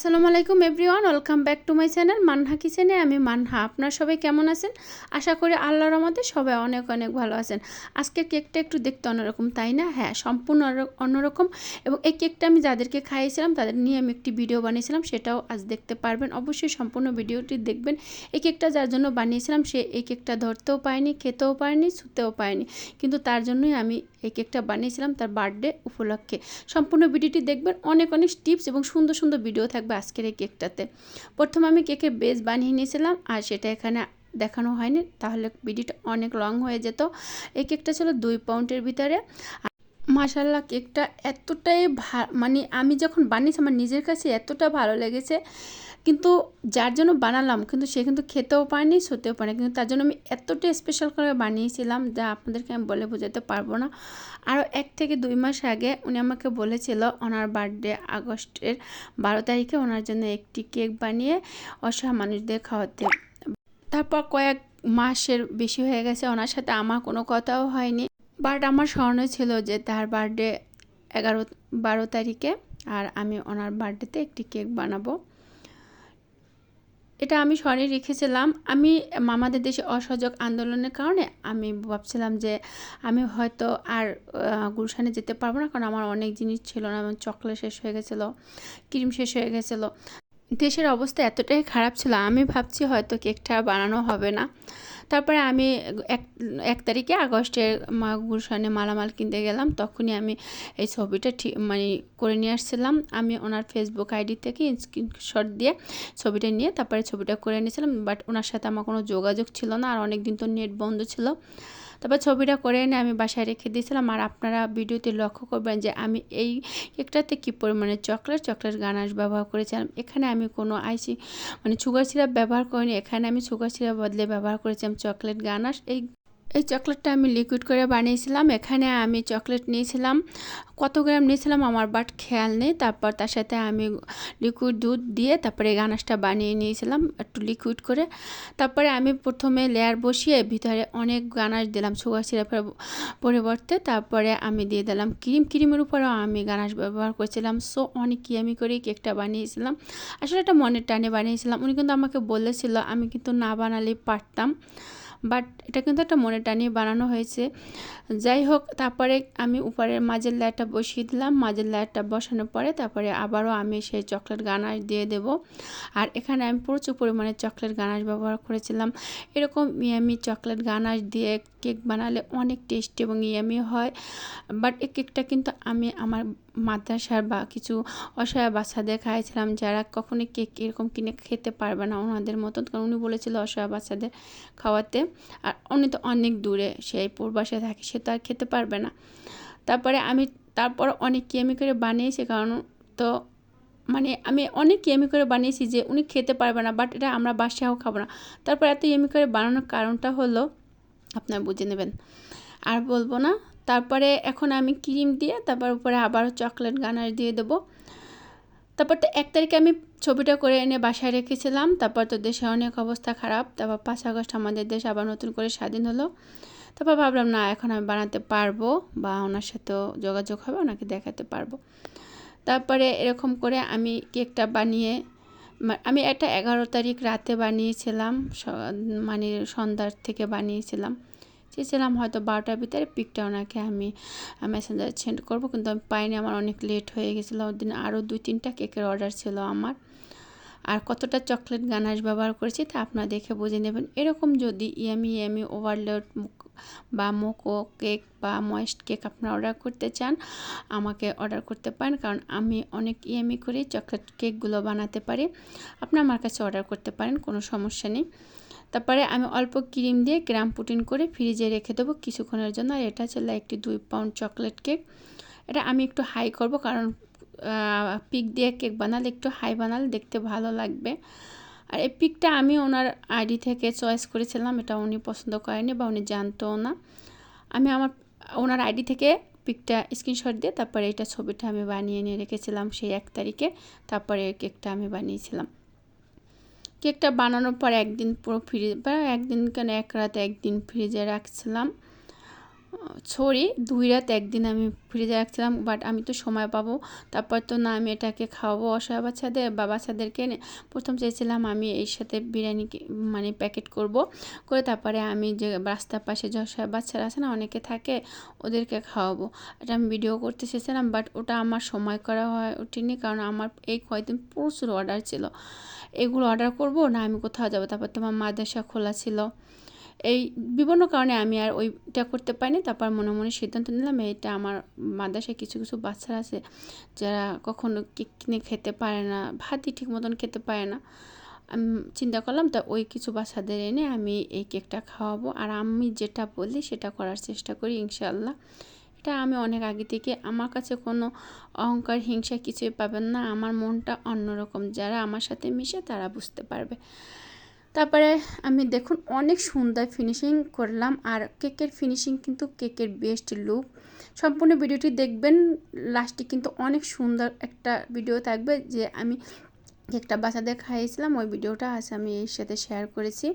আসসালামু আলাইকুম everyone, welcome back to my channel Manha কিচেনে। আমি মানহা। আপনারা সবাই কেমন আছেন? আশা করি আল্লাহর রহমতে সবাই অনেক অনেক ভালো আছেন। আজকের কেকটা একটু দেখতে অন্যরকম, তাই না? হ্যাঁ, সম্পূর্ণ অন্যরকম। এবং এই কেকটা আমি যাদেরকে খাইয়েছিলাম তাদের নিয়ে আমি একটি ভিডিও বানিয়েছিলাম, সেটাও আজ দেখতে পারবেন। অবশ্যই সম্পূর্ণ ভিডিওটি দেখবেন। এই কেকটা যার জন্য বানিয়েছিলাম সে এই কেকটা ধরতেও পারেনি, খেতেও পারেনি, ছুঁতেও পারেনি, কিন্তু তার জন্যই আমি এই কেকটা বানিয়েছিলাম তার বার্থডে উপলক্ষে। সম্পূর্ণ ভিডিওটি দেখবেন, অনেক অনেক টিপস এবং সুন্দর সুন্দর ভিডিও থাকবে আজকের এই কেকটাতে। প্রথমে আমি কেকের বেস বানিয়ে নিয়েছিলাম, আর সেটা এখানে দেখানো হয়নি, তাহলে ভিডিওটা অনেক লং হয়ে যেত। এই কেকটা ছিল 2 পাউন্ডের ভিতরে। মাশাআল্লাহ, কেকটা এতটাই মানে আমি যখন বানিয়েছি আমার নিজের কাছে এতটা ভালো লেগেছে, কিন্তু যার জন্য বানালাম কিন্তু সে কিন্তু খেতেও পারেনি, সতেও পারেনি, কিন্তু তার জন্য আমি এতটা স্পেশাল করে বানিয়েছিলাম যা আপনাদেরকে আমি বলে বোঝাতে পারবো না। আরও 1 থেকে 2 মাস আগে উনি আমাকে বলেছিল ওনার বার্থডে আগস্টের 12 তারিখে ওনার জন্য একটি কেক বানিয়ে অসহায় মানুষদের খাওয়াতে। তারপর কয়েক মাসের বেশি হয়ে গেছে, ওনার সাথে আমার কোনো কথাও হয়নি, বাট আমার স্মরণে ছিল যে তার বার্থডে 12 তারিখে, আর আমি ওনার বার্থডেতে একটি কেক বানাবো। এটা আমি স্মরণে রেখেছিলাম। আমি মামাদের দেশে অসহযোগ আন্দোলনের কারণে আমি ভাবছিলাম যে আমি হয়তো আর গুলশানে যেতে পারবো না, কারণ আমার অনেক জিনিস ছিল না। আমার চকলেট শেষ হয়ে গেছিলো, ক্রিম শেষ হয়ে গেছিলো, দেশের অবস্থা এতটাই খারাপ ছিল, আমি ভাবছি হয়তো কেকটা বানানো হবে না। তারপরে আমি 1 তারিখে আগস্টের গুলশানে মালামাল কিনতে গেলাম, তখনই আমি এই ছবিটা মানে করে নিয়ে আসছিলাম। আমি ওনার ফেসবুক আইডি থেকে স্ক্রিনশট দিয়ে ছবিটা নিয়ে তারপরে ছবিটা করে নিয়েছিলাম, বাট ওনার সাথে আমার কোনো যোগাযোগ ছিল না, আর অনেক দিন তো নেট বন্ধ ছিল। তারপর ছবিটা করে এনে আমি বাসায় রেখে দিয়েছিলাম। আর আপনারা ভিডিওতে লক্ষ্য করবেন যে আমি এই কেকটাতে কী পরিমাণে চকলেট গানাশ ব্যবহার করেছিলাম। এখানে আমি কোনো মানে সুগার সিরাপ ব্যবহার করিনি, এখানে আমি সুগার সিরাপ বদলে ব্যবহার করেছিলাম চকলেট গানাশ। এই চকলেটটা আমি লিকুইড করে বানিয়েছিলাম। এখানে আমি চকলেট নিয়েছিলাম, কত গ্রাম নিয়েছিলাম আমার বাট খেয়াল নেই। তারপর তার সাথে আমি লিকুইড দুধ দিয়ে তারপরে গানাশটা বানিয়ে নিয়েছিলাম একটু লিকুইড করে। তারপরে আমি প্রথমে লেয়ার বসিয়ে ভিতরে অনেক গানাশ দিলাম সুগার সিরাপের পরিবর্তে। তারপরে আমি দিয়ে দিলাম ক্রিমের উপরেও আমি গানাশ ব্যবহার করেছিলাম। সো অনেক আমি করেই কেকটা বানিয়েছিলাম। আসলে এটা মনের টানে বানিয়েছিলাম। উনি কিন্তু আমাকে বলেছিল, আমি কিন্তু না বানালেই পারতাম, বাট এটা কিন্তু একটা মনে টানিয়ে বানানো হয়েছে। যাই হোক, তারপরে আমি উপরের মাঝের লেয়ারটা বসিয়ে দিলাম। মাঝের লেয়ারটা বসানোর পরে তারপরে আবারও আমি সেই চকলেট গানাশ দিয়ে দেব। আর এখানে আমি প্রচুর পরিমাণে চকলেট গানাশ ব্যবহার করেছিলাম। এরকম ইয়ামি চকলেট গানাশ দিয়ে কেক বানালে অনেক টেস্টি এবং ইয়ামি হয়। বাট এই কেকটা কিন্তু আমি আমার মাদ্রাসার বা কিছু অসহায় বাচ্চাদের খাইয়েছিলাম, যারা কখনোই কেক এরকম কিনে খেতে পারবে না ওনাদের মতন, কারণ উনি বলেছিল অসহায় বাচ্চাদের খাওয়াতে। আর উনি তো অনেক দূরে, সেই পূর্বাসে থাকে, সে তো আর খেতে পারবে না। তারপর অনেক ইয়ামি করে বানিয়েছি, কারণ তো মানে আমি অনেক ইয়ামি করে বানিয়েছি যে উনি খেতে পারবে না, বাট এটা আমরা বাসায়ও খাবো না। তারপর এত ইয়ামি করে বানানোর কারণটা হলো আপনারা বুঝে নেবেন, আর বলবো না। তারপরে এখন আমি ক্রিম দিয়ে তারপর উপরে আবারও চকলেট গানাশ দিয়ে দেবো। তারপর তো 1 তারিখে আমি ছবিটা করে এনে বাসায় রেখেছিলাম। তারপর তো দেশে অনেক অবস্থা খারাপ। তারপর 5 আগস্ট আমাদের দেশ আবার নতুন করে স্বাধীন হলো। তারপর ভাবলাম না, এখন আমি বানাতে পারবো বা ওনার সাথেও যোগাযোগ হবে, ওনাকে দেখাতে পারবো। তারপরে এরকম করে আমি কেকটা বানিয়ে আমি এটা 11 তারিখ রাতে বানিয়েছিলাম, মানে সন্ধ্যার থেকে বানিয়েছিলাম। চেয়েছিলাম হয়তো 12টার ভিতরে পিকটা ওনাকে আমি মেসেঞ্জারে সেন্ড করবো, কিন্তু আমি পাইনি, আমার অনেক লেট হয়ে গেছিলো। ওই দিন আরও 2-3টা কেকের অর্ডার ছিল আমার। আর কতটা চকলেট গানাশ ব্যবহার করেছি তা আপনারা দেখে বুঝে নেবেন। এরকম যদি ইয়ামি ওভারলোড বা মোকো কেক বা ময়েস্ট কেক আপনারা অর্ডার করতে চান, আমাকে অর্ডার করতে পারেন, কারণ আমি অনেক ইয়ামি করে চকলেট কেকগুলো বানাতে পারি। আপনি আমার কাছে অর্ডার করতে পারেন, কোনো সমস্যা নেই। তারপরে আমি অল্প ক্রিম দিয়ে গ্রাম পুটিন করে ফ্রিজে রেখে দেবো কিছুক্ষণের জন্য। আর এটা ছিল একটি 2 পাউন্ড চকলেট কেক। এটা আমি একটু হাই করব, কারণ পিক দিয়ে কেক বানালে একটু হাই বানালে দেখতে ভালো লাগবে। আর এই পিকটা আমি ওনার আইডি থেকে চয়েস করেছিলাম, এটা উনি পছন্দ করেনি বা উনি জানতও না। আমি ওনার আইডি থেকে পিকটা স্ক্রিনশট দিয়ে তারপরে এটা ছবিটা আমি বানিয়ে নিয়ে রেখেছিলাম সেই 1 তারিখে। তারপরে কেকটা আমি বানিয়েছিলাম। কেকটা বানানোর পর একদিন পুরো একদিন কেন 1 রাত 1 দিন ফ্রিজে রাখছিলাম। সরি 2 রাত একদিন আমি ফ্রিজে রাখছিলাম, বাট আমি তো সময় পাবো, তারপর তো না আমি এটাকে খাওয়াবো অসহায় বাচ্চাদের বা বাচ্চাদেরকে। প্রথম চেয়েছিলাম আমি এর সাথে বিরিয়ানি মানে প্যাকেট করব, করে তারপরে আমি যে রাস্তার পাশে যে অসহায় বাচ্চারা আছে না, অনেকে থাকে, ওদেরকে খাওয়াবো। এটা আমি ভিডিও করতে চেয়েছিলাম, বাট ওটা আমার সময় করা হয় ওঠেনি, কারণ আমার এই কয়েকদিন প্রচুর অর্ডার ছিল। এগুলো অর্ডার করব না আমি কোথাও যাবো, তারপর তোমার মাদ্রাসা খোলা ছিল, এই বিভিন্ন কারণে আমি আর ওইটা করতে পারিনি। তারপর মনে মনে সিদ্ধান্ত নিলাম, এইটা আমার মাদ্রাসায় কিছু কিছু বাচ্চারা আছে যারা কখনো কেক কিনে খেতে পারে না, ভাতই ঠিক মতন খেতে পারে না। আমি চিন্তা করলাম তা ওই কিছু বাচ্চাদের এনে আমি এই কেকটা খাওয়াবো, আর আমি যেটা বলি সেটা করার চেষ্টা করি ইনশাআল্লাহ। এটা আমি অনেক আগে থেকে, আমার কাছে কোনো অহংকার হিংসা কিছুই পাবেন না, আমার মনটা অন্যরকম, যারা আমার সাথে মিশে তারা বুঝতে পারবে। তারপরে আমি দেখুন অনেক সুন্দর ফিনিশিং করলাম, আর কেকের ফিনিশিং কিন্তু কেকের বেস্ট লুক। সম্পূর্ণ ভিডিওটি দেখবেন, লাস্টে কিন্তু অনেক সুন্দর একটা ভিডিও থাকবে যে আমি কেকটা বাচ্চাদের খাইয়েছিলাম, ওই ভিডিওটা আজ আমি এর সাথে শেয়ার করেছি।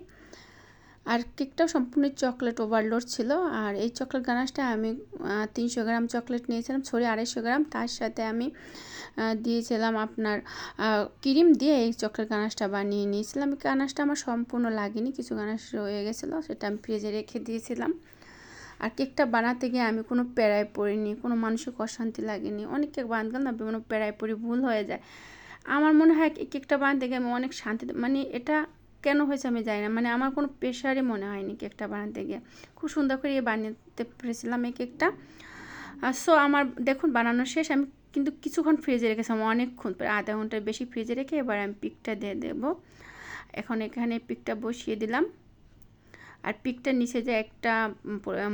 আর কেকটাও সম্পূর্ণ চকলেট ওভারলোড ছিল। আর এই চকলেট গানাশটা আমি 300 গ্রাম চকলেট নিয়েছিলাম, সরি 250 গ্রাম, তার সাথে আমি দিয়েছিলাম আপনার ক্রিম দিয়ে এই চকলেট গানাশটা বানিয়ে নিয়েছিলাম। গানাশটা আমার সম্পূর্ণ লাগেনি, কিছু গানাশ রয়ে গেছিলো, সেটা আমি ফ্রিজে রেখে দিয়েছিলাম। আর কেকটা বানাতে গিয়ে আমি কোনো প্যারায় পড়িনি, কোনো মানসিক অশান্তি লাগেনি। অনেক কেক বানাতে গেলে না বিভিন্ন প্যারায় পড়ি, ভুল হয়ে যায়। আমার মনে হয় এই কেকটা বানাতে গিয়ে আমি অনেক শান্তি, মানে এটা কেন হয়েছে আমি জানি না, মানে আমার কোনো প্রেশারই মনে হয়নি কেকটা বানাতে গিয়ে, খুব সুন্দর করে বানাতে পেরেছিলাম এই কেকটা। সো আমার দেখুন বানানো শেষ, আমি কিন্তু কিছুক্ষণ ফ্রিজে রেখেছিলাম, অনেকক্ষণ, প্রায় আধা ঘন্টার বেশি ফ্রিজে রেখে এবার আমি পিকটা দিয়ে দেবো। এখন এখানে পিকটা বসিয়ে দিলাম, আর পিকটার নিচে যে একটা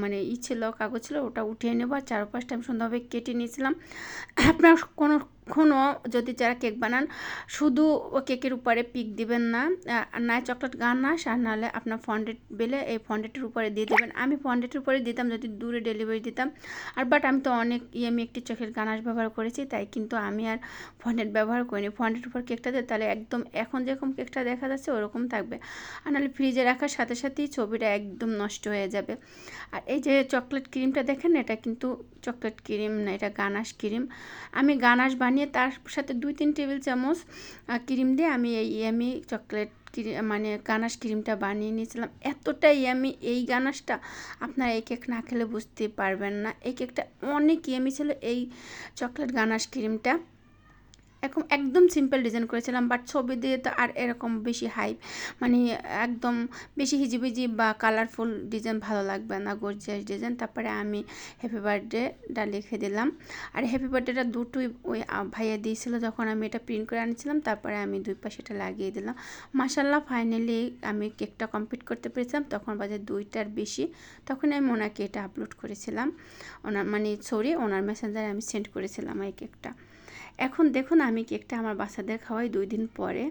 মানে ছিল, কাগজ ছিল, ওটা উঠিয়ে নেবো। আর চারপাশটা আমি সুন্দরভাবে কেটে নিয়েছিলাম। আপনার কোনো যদি যারা কেক বানান, শুধু কেকের উপরে পিক দিবেন না, না চকলেট গানাশ, আর নাহলে আপনার ফন্ডেট বেলে এই ফন্ডেটের উপরে দিয়ে দেবেন। আমি ফন্ডেটের উপরে দিতাম যদি দূরে ডেলিভারি দিতাম, আর বাট আমি তো অনেক আমি একটি চকলেট গানাশ ব্যবহার করেছি, তাই কিন্তু আমি আর ফন্ডেট ব্যবহার করিনি। ফন্ডেটের উপর কেকটা দিই তাহলে একদম এখন যেরকম কেকটা দেখা যাচ্ছে ওরকম থাকবে, আর নাহলে ফ্রিজে রাখার সাথে সাথেই ছবিটা একদম নষ্ট হয়ে যাবে। আর এই যে চকলেট ক্রিমটা দেখেন, এটা কিন্তু চকলেট ক্রিম না, এটা গানাশ ক্রিম। আমি গানাশ বানিয়ে তার সাথে 2-3 টেবিল চামচ ক্রিম দিয়ে আমি এই চকলেট মানে গানাশ ক্রিমটা বানিয়ে নিয়েছিলাম। এতটা ইয়ামি এই গানাশটা, আপনারা এই কেক না খেলে বুঝতে পারবেন না। এই কেকটা অনেক ইয়ামি ছিল, এই চকলেট গানাশ ক্রিমটা। একদম সিম্পল ডিজাইন করেছিলাম, বাট ছবি দিয়ে তো আর এরকম বেশি হাইপ, মানে একদম বেশি হিজিবিজি বা কালারফুল ডিজাইন ভালো লাগবে না, গর্জিয়াস ডিজাইন। তারপরে আমি হ্যাপি বার্থডেটা লিখে দিলাম, আর হ্যাপি বার্থডেটা দুটোই ওই ভাইয়া দিয়েছিল যখন আমি এটা প্রিন্ট করে আনিছিলাম, তারপরে আমি দুই পাশে এটা লাগিয়ে দিলাম। মাশাল্লাহ ফাইনালি আমি কেকটা কমপ্লিট করতে পেরেছিলাম, তখন বাজে 2টার বেশি। তখন আমি ওনাকে এটা আপলোড করেছিলাম, ওনার মেসেঞ্জারে আমি সেন্ড করেছিলাম এই কেকটা। এখন দেখুন আমি কেকটা আমার বাচ্চাদের খাওয়াই 2 দিন পরে।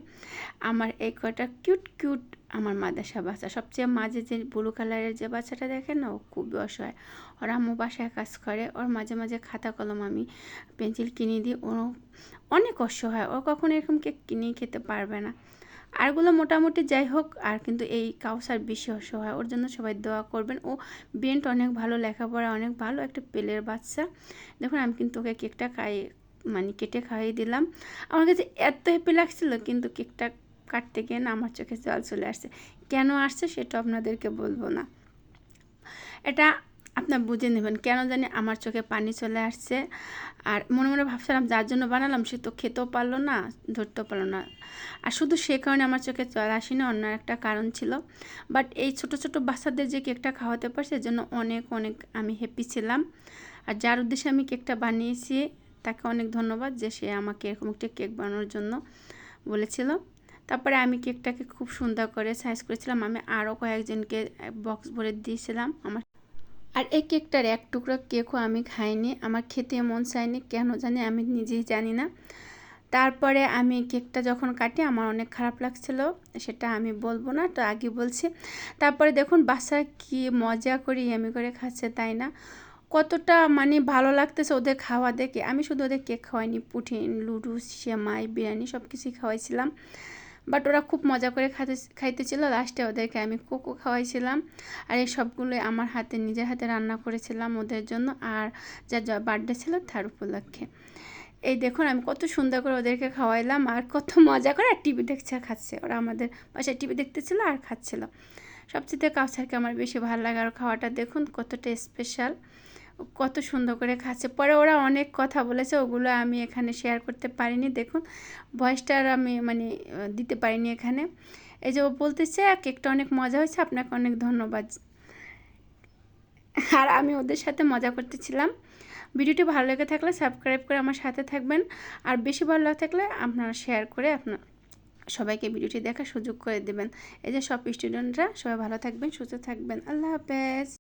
আমার এই কয়টা কিউট আমার মাদ্রাসা বাচ্চা, সবচেয়ে মাঝে যে ব্লু কালারের যে বাচ্চাটা দেখেন না, ও খুবই অসহায়। ওর আম্মু বাসায় কাজ করে, ওর মাঝে মাঝে খাতা কলম আমি পেন্সিল কিনে দিই, ও অনেক অসহায়, ও কখনো এরকম কেক কিনেই খেতে পারবে না। আরগুলো মোটামুটি যাই হোক, আর কিন্তু এই কাউসার বেশি অসহায়, ওর জন্য সবাই দোয়া করবেন। ও বেন্ট অনেক ভালো, লেখাপড়া অনেক ভালো, একটা পেলের বাচ্চা। দেখুন আমি কিন্তু ওকে কেকটা মানে কেটে খাইয়ে দিলাম। আমার কাছে এত হ্যাপি লাগছিল, কিন্তু কেকটা কাটতে গিয়ে না আমার চোখে জল চলে আসছে। কেন আসছে সেটা আপনাদেরকে বলবো না, এটা আপনার বুঝে নেবেন কেন জানি আমার চোখে পানি চলে আসছে। আর মনে মনে ভাবছিলাম যার জন্য বানালাম সে তো খেতেও পারলো না, ধরতেও পারলো না। আর শুধু সে কারণে আমার চোখে জল আসেনি, অন্য একটা কারণ ছিল। বাট এই ছোট ছোট বাচ্চাদের যে কেকটা খাওয়াতে পারছে এর জন্য অনেক আমি হ্যাপি ছিলাম। আর যার উদ্দেশ্যে আমি কেকটা বানিয়েছি তাকে অনেক ধন্যবাদ, যে সে আমাকে এরকম একটা কেক বানানোর জন্য বলেছিল। তারপরে আমি কেকটাকে খুব সুন্দর করে সাইজ করেছিলাম, আমি আরও কয়েকজনকে বক্স ভরে দিয়েছিলাম আমার। আর এই কেকটার এক টুকরো কেকও আমি খাইনি, আমার খেতে মন চায়নি, কেন জানি আমি নিজেই জানি না। তারপরে আমি কেকটা যখন কাটি আমার অনেক খারাপ লাগছিল, সেটা আমি বলবো না, তো আগে বলছি। তারপরে দেখুন বাচ্চারা কি মজা করে ইয়ামি করে খাচ্ছে, তাই না? কতটা মানে ভালো লাগতেছে ওদের খাওয়া দেখে। আমি শুধু ওদের কেক খাওয়াইনি, পুডিং, লুডু, সেমাই, বিরিয়ানি সব কিছুই খাওয়াইছিলাম। বাট ওরা খুব মজা করে খাইতেছিল। লাস্টে ওদেরকে আমি কোকো খাওয়াইছিলাম। আর এই সবগুলোই আমার হাতে নিজের হাতে রান্না করেছিলাম ওদের জন্য, আর যার বার্থডে ছিল তার উপলক্ষে। এই দেখুন আমি কত সুন্দর করে ওদেরকে খাওয়াইলাম, আর কত মজা করে আর টিভি দেখছে আর খাচ্ছে। ওরা আমাদের বাসায় টিভি দেখতেছিল আর খাচ্ছিল। সবচেয়ে কাউসারকে আমার বেশি ভালো লাগে। আর খাওয়াটা দেখুন কতটা স্পেশাল, কত সুন্দর করে খাচ্ছে। পরে ওরা অনেক কথা বলেছে, ওগুলো আমি এখানে শেয়ার করতে পারিনি। দেখুন ভয়েসটা আর আমি দিতে পারিনি এখানে। এই যে ও বলতেছে কেকটা অনেক মজা হয়েছে, আপনাকে অনেক ধন্যবাদ। আর আমি ওদের সাথে মজা করতেছিলাম। ভিডিওটি ভালো লেগে থাকলে সাবস্ক্রাইব করে আমার সাথে থাকবেন, আর বেশি ভালো লাগে থাকলে আপনারা শেয়ার করে আপনার সবাইকে ভিডিওটি দেখার সুযোগ করে দেবেন। এই যে সব স্টুডেন্টরা সবাই ভালো থাকবেন, সুস্থ থাকবেন। আল্লাহ হাফেজ।